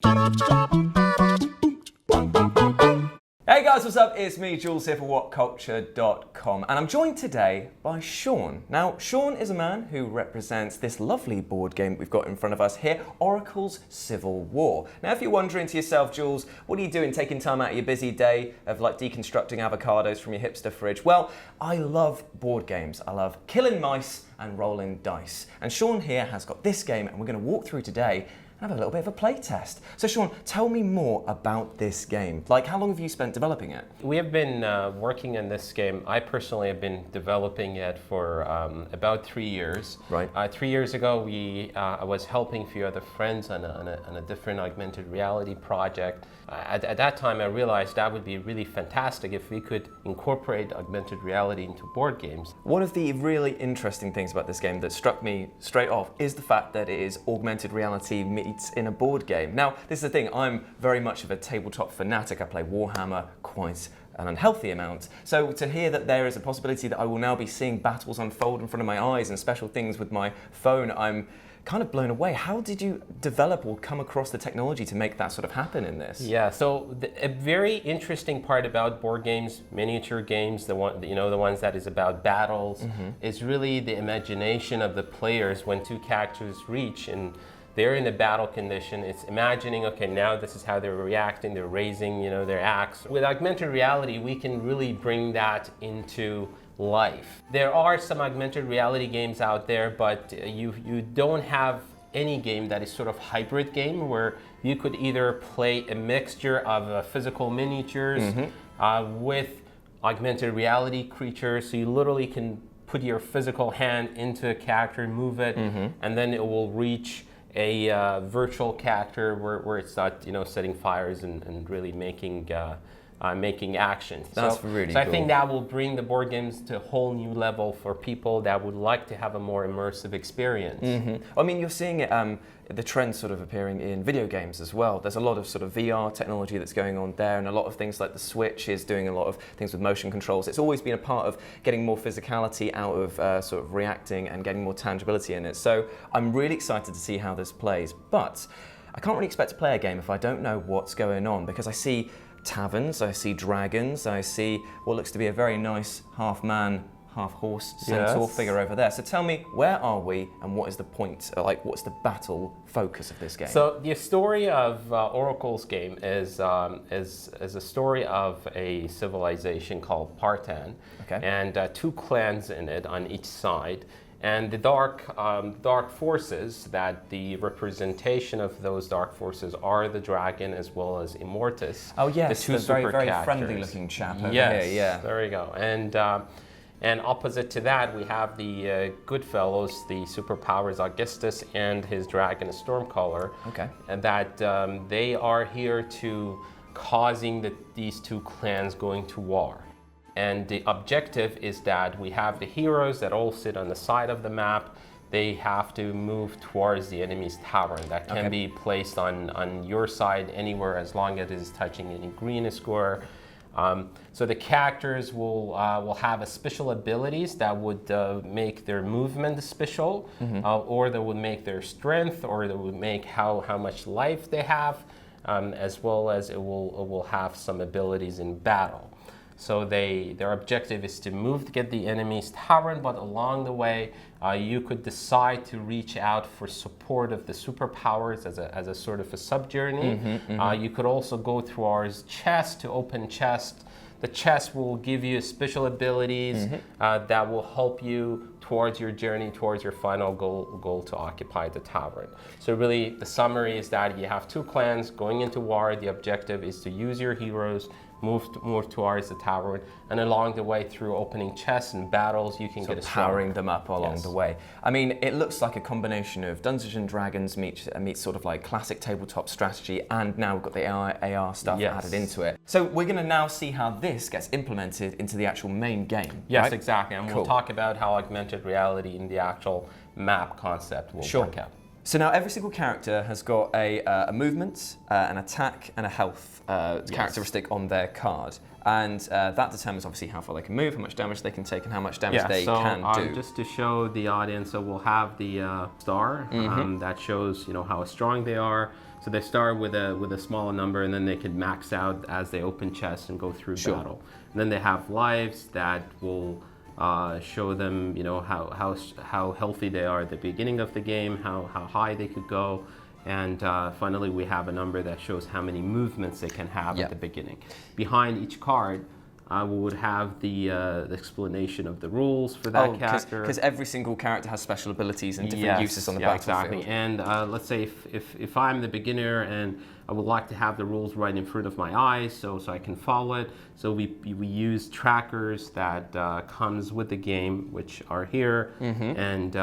Hey guys, what's up? It's me, Jules, here for WhatCulture.com, and I'm joined today by Sean. Now, Sean is a man who represents this lovely board game we've got in front of us here, Oracle's Civil War. Now, if you're wondering to yourself, Jules, what are you doing taking time out of your busy day of like deconstructing avocados from your hipster fridge? Well, I love board games. I love killing mice and rolling dice. And Sean here has got this game, and we're going to walk through today and have a little bit of a play test. So Sean, tell me more about this game. Like, how long have you spent developing it? We have been working on this game. I personally have been developing it for about 3 years. Right. 3 years ago, I was helping a few other friends on a different augmented reality project. At that time, I realized that would be really fantastic if we could incorporate augmented reality into board games. One of the really interesting things about this game that struck me straight off is the fact that it is augmented reality meets in a board game. Now, this is the thing, I'm very much of a tabletop fanatic. I play Warhammer quite an unhealthy amount. So to hear that there is a possibility that I will now be seeing battles unfold in front of my eyes and special things with my phone, I'm kind of blown away. How did you develop or come across the technology to make that sort of happen in this? Yeah, so a very interesting part about board games, miniature games, the ones that is about battles, is really the imagination of the players when two characters reach and they're in a battle condition. It's imagining, okay, now this is how they're reacting, they're raising, their axe. With augmented reality, we can really bring that into life. There are some augmented reality games out there, but you don't have any game that is sort of hybrid game where you could either play a mixture of physical miniatures with augmented reality creatures. So you literally can put your physical hand into a character, move it, and then it will reach a virtual character where it's not, setting fires and really making actions. That's really cool. I think that will bring the board games to a whole new level for people that would like to have a more immersive experience. I mean, you're seeing it, the trend sort of appearing in video games as well. There's a lot of sort of VR technology that's going on there, and a lot of things like the Switch is doing a lot of things with motion controls. It's always been a part of getting more physicality out of sort of reacting and getting more tangibility in it. So I'm really excited to see how this plays, but I can't really expect to play a game if I don't know what's going on, because I see taverns, I see dragons, I see what looks to be a very nice half-man, half-horse Centaur figure over there. So tell me, where are we and what is the point, like what's the battle focus of this game? So the story of Oracle's game is a story of a civilization called Partan, and two clans in it on each side. And the dark forces, that the representation of those dark forces are the dragon as well as Immortus. Oh yes, the two very, very characters. friendly looking chap over here. Yeah. There you go. And opposite to that, we have the good fellows, the superpowers Augustus and his dragon Stormcaller. And that they are here to causing these two clans going to war. And the objective is that we have the heroes that all sit on the side of the map. They have to move towards the enemy's tavern. That can be placed on your side anywhere as long as it is touching any green square. So the characters will have special abilities that would make their movement special, or that would make their strength, or that would make how much life they have, as well as it will have some abilities in battle. So their objective is to move to get the enemy's tavern, but along the way, you could decide to reach out for support of the superpowers as a sort of a sub-journey. You could also go through our chest to open chest. The chest will give you special abilities that will help you towards your journey, towards your final goal to occupy the tavern. So really, the summary is that you have two clans going into war. The objective is to use your heroes, move towards the tavern, and along the way through opening chests and battles, you can get powering them up along the way. I mean, it looks like a combination of Dungeons and Dragons meets sort of like classic tabletop strategy, and now we've got the AR stuff added into it. So we're going to now see how this gets implemented into the actual main game. Yes, right? exactly. And we'll talk about how augmented reality in the actual map concept will work out. So now every single character has got a movement, an attack, and a health characteristic on their card. And that determines obviously how far they can move, how much damage they can take, and how much damage they can do. Just to show the audience, so we'll have the star that shows how strong they are. So they start with a smaller number, and then they can max out as they open chests and go through battle. And then they have lives that will show them, how healthy they are at the beginning of the game, how high they could go. And finally, we have a number that shows how many movements they can have at the beginning. Behind each card, we would have the explanation of the rules for that character. Because every single character has special abilities and different uses on the battlefield. Exactly. And let's say if I'm the beginner and I would like to have the rules right in front of my eyes so I can follow it. So we use trackers that comes with the game, which are here. And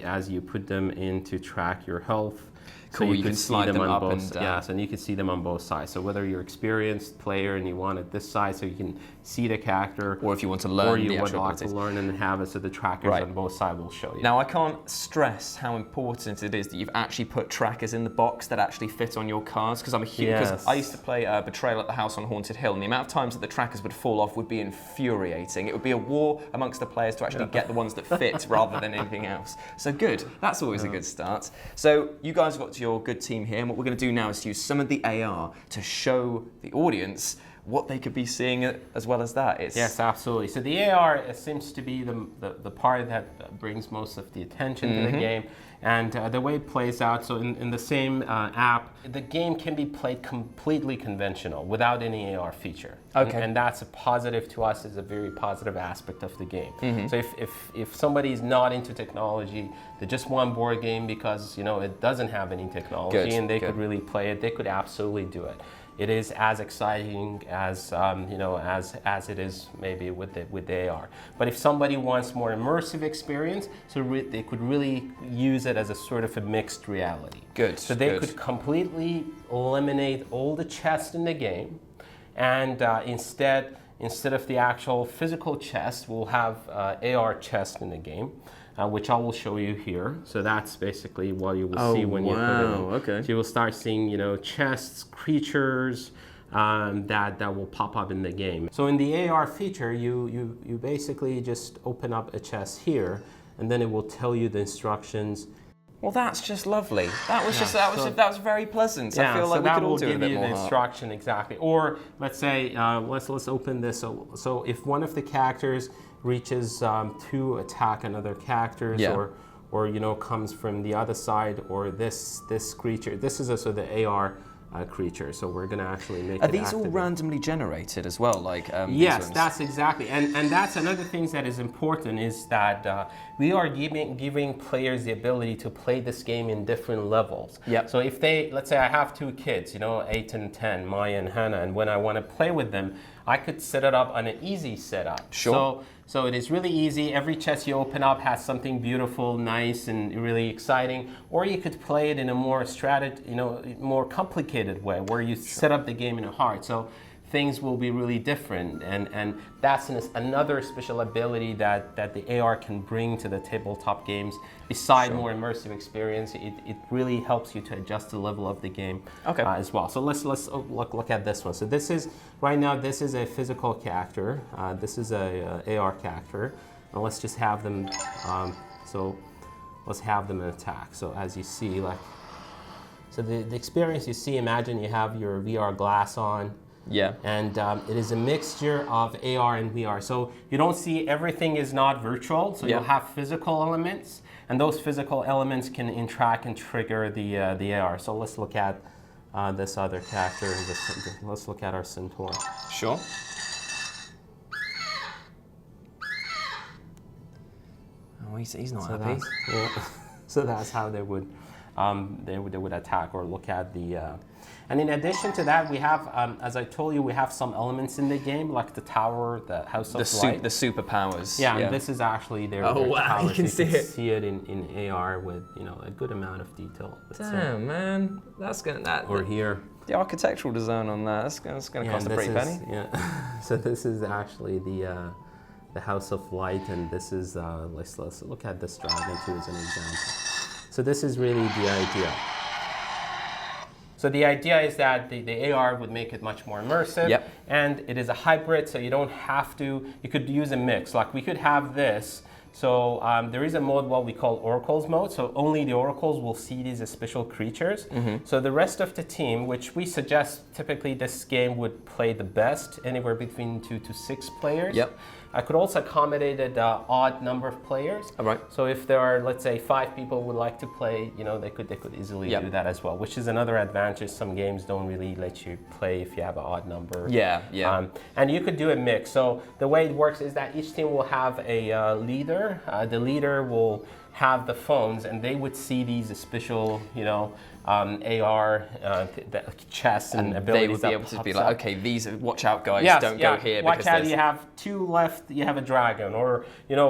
as you put them in to track your health, Cool, so you can slide them on up both, and down. Yes, and you can see them on both sides. So whether you're an experienced player and you want it this side so you can see the character, or if you want to learn, or you would like to learn and have it so the trackers on both sides will show you. Now I can't stress how important it is that you've actually put trackers in the box that actually fit on your cards, because I'm a huge. Because I used to play Betrayal at the House on Haunted Hill, and the amount of times that the trackers would fall off would be infuriating. It would be a war amongst the players to actually get the ones that fit rather than anything else. So good, that's always a good start. So you guys got your good team here, and what we're going to do now is to use some of the AR to show the audience what they could be seeing as well as that. Yes, absolutely. So the AR seems to be the part that brings most of the attention to the game. And the way it plays out, so in the same app, the game can be played completely conventional without any AR feature. Okay. And that's a positive to us, is a very positive aspect of the game. So if somebody's not into technology, they just want board game because it doesn't have any technology and they could really play it, they could absolutely do it. It is as exciting as as it is maybe with the AR. But if somebody wants more immersive experience, so they could really use it as a sort of a mixed reality. Good. So they could completely eliminate all the chests in the game, and instead of the actual physical chest, we'll have AR chest in the game. Which I will show you here. So that's basically what you will see when you put it in. Okay. So you will start seeing, chests, creatures that will pop up in the game. So in the AR feature, you basically just open up a chest here, and then it will tell you the instructions. Well, that's just lovely. That was very pleasant. Yeah, I feel like we could all do a bit more. So that will give you the instruction exactly. Or let's say let's open this. So if one of the characters reaches to attack another characters, or comes from the other side, or this creature. This is also the AR creature, so we're going to actually make it Are these activate. all randomly generated as well? Yes, that's exactly, and that's another thing that is important, is that we are giving players the ability to play this game in different levels. Yep. So if let's say I have two kids, 8 and 10, Maya and Hannah, and when I want to play with them, I could set it up on an easy setup. Sure. So it is really easy. Every chest you open up has something beautiful, nice, and really exciting. Or you could play it in a more more complicated way, where you set up the game in a hard. So things will be really different, and that's another special ability that the AR can bring to the tabletop games. Beside more immersive experience, it really helps you to adjust the level of the game as well. So let's look at this one. So this is right now. This is a physical character. This is a AR character, and let's just have them. Let's have them attack. So as you see, so the experience you see. Imagine you have your VR glass on. Yeah. And it is a mixture of AR and VR. So you don't see, everything is not virtual. So you'll have physical elements, and those physical elements can interact and trigger the AR. So let's look at this other character. Let's look at our Centaur. Sure. Oh, he's not happy. So that's how they would attack or look at the. And in addition to that, we have, as I told you, we have some elements in the game, like the tower, the House of Light. The superpowers. Yeah, and this is actually their wow, towers. you can see it in AR with a good amount of detail. Damn, man, that's gonna Or here. The architectural design on that's gonna cost a pretty penny. Yeah. So this is actually the House of Light, and this is let's look at this dragon too as an example. So this is really the idea. So the idea is that the AR would make it much more immersive, and it is a hybrid, so you don't have to, you could use a mix. Like we could have this, So there is a mode what we call Oracles mode. So only the Oracles will see these as special creatures. So the rest of the team, which we suggest typically this game would play the best, anywhere between 2 to 6 players. Yep. I could also accommodate an odd number of players. All right. So if there are, let's say, 5 people would like to play, they could easily do that as well, which is another advantage. Some games don't really let you play if you have an odd number. Yeah. And you could do a mix. So the way it works is that each team will have a leader. The leader will have the phones, and they would see these special, AR chests and abilities. They would be able to be like, okay, these are, watch out, guys, don't go here. Watch out, you have 2 left, you have a dragon, or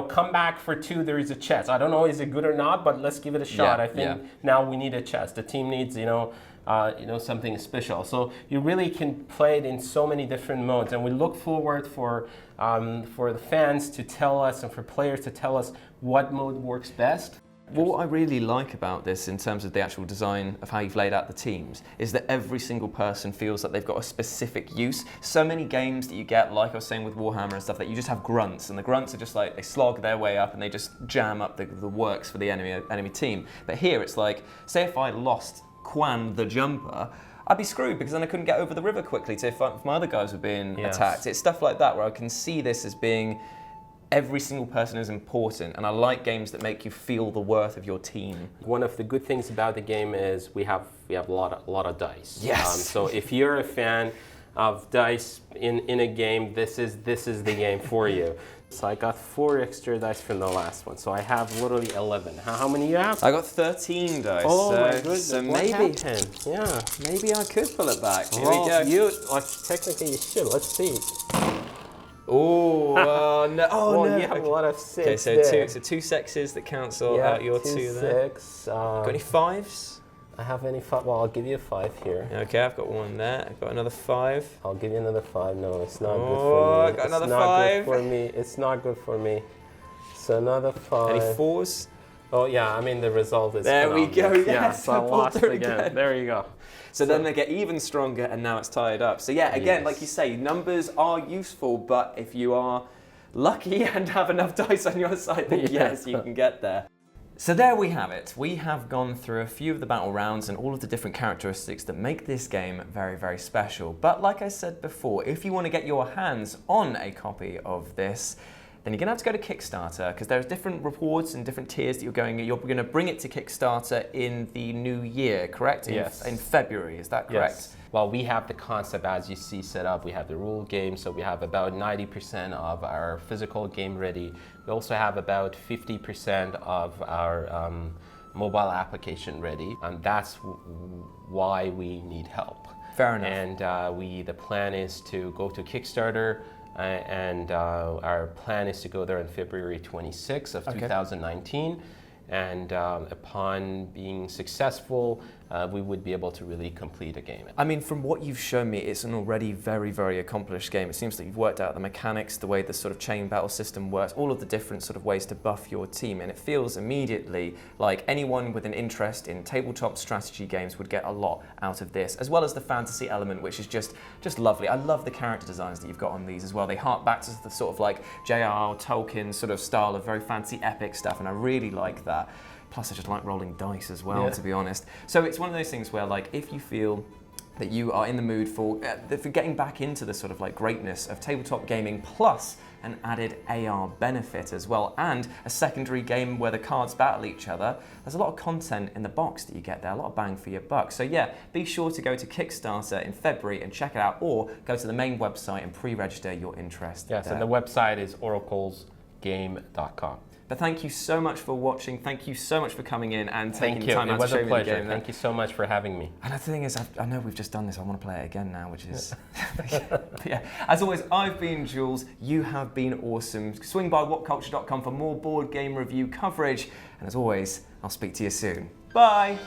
come back for 2, there is a chest. I don't know, is it good or not, but let's give it a shot. I think now we need a chest. The team needs, something special. So you really can play it in so many different modes, and we look forward for the fans to tell us and for players to tell us what mode works best. What I really like about this in terms of the actual design of how you've laid out the teams is that every single person feels that they've got a specific use. So many games that you get, like I was saying with Warhammer and stuff, that you just have grunts, and the grunts are just like, they slog their way up and they just jam up the works for the enemy team. But here it's like, say if I lost Quan the Jumper, I'd be screwed because then I couldn't get over the river quickly if my other guys were being attacked. It's stuff like that where I can see this as being every single person is important, and I like games that make you feel the worth of your team. One of the good things about the game is we have a lot of dice. Yes. So if you're a fan of dice in a game, this is the game for you. So I got 4 extra dice from the last one, so I have literally 11. How many you have? I got 13 dice. Oh my goodness! So what happened? Yeah. Maybe I could pull it back. Here well, we go. Technically you should. Let's see. Oh, no. Oh, well, no. You have a lot of 6. Okay, so there. 2 sexes that cancel out your 2 there. 6. Got any 5s? I have any 5? Well, I'll give you a 5 here. Okay, I've got 1 there. I've got another 5. I'll give you another 5. No, it's not good for me. Oh, I got another 5. Good for me. It's not good for me. So another 5. Any 4s? Oh yeah, I mean the result is there we go. Yes, so I lost again. There you go. So then they get even stronger, and now it's tied up. So yeah, again, like you say, numbers are useful, but if you are lucky and have enough dice on your side, then yes, you can get there. So there we have it. We have gone through a few of the battle rounds and all of the different characteristics that make this game very, very special. But like I said before, if you want to get your hands on a copy of this, then you're going to have to go to Kickstarter, because there's different rewards and different tiers that you're going to bring it to Kickstarter in the new year, correct? Yes. In February, is that correct? Yes. Well, we have the concept as you see set up. We have the rule game, so we have about 90% of our physical game ready. We also have about 50% of our mobile application ready, and that's why we need help. Fair enough. And the plan is to go to Kickstarter. And our plan is to go there on February 26th of 2019. And upon being successful, we would be able to really complete a game. I mean, from what you've shown me, it's an already very, very accomplished game. It seems that you've worked out the mechanics, the way the sort of chain battle system works, all of the different sort of ways to buff your team, and it feels immediately like anyone with an interest in tabletop strategy games would get a lot out of this, as well as the fantasy element, which is just lovely. I love the character designs that you've got on these as well. They hark back to the sort of like J.R.R. Tolkien sort of style of very fancy epic stuff, and I really like that. Plus, I just like rolling dice as well, to be honest. So it's one of those things where, like, if you feel that you are in the mood for getting back into the sort of like greatness of tabletop gaming, plus an added AR benefit as well, and a secondary game where the cards battle each other, there's a lot of content in the box that you get there, a lot of bang for your buck. So yeah, be sure to go to Kickstarter in February and check it out, or go to the main website and pre-register your interest. Yes, and the website is oraclesgame.com. But thank you so much for watching. Thank you so much for coming in and taking the time out to show me the game. It was a pleasure. Thank you so much for having me. And the thing is, I know we've just done this. I want to play it again now, which is... yeah. As always, I've been Jules. You have been awesome. Swing by whatculture.com for more board game review coverage. And as always, I'll speak to you soon. Bye.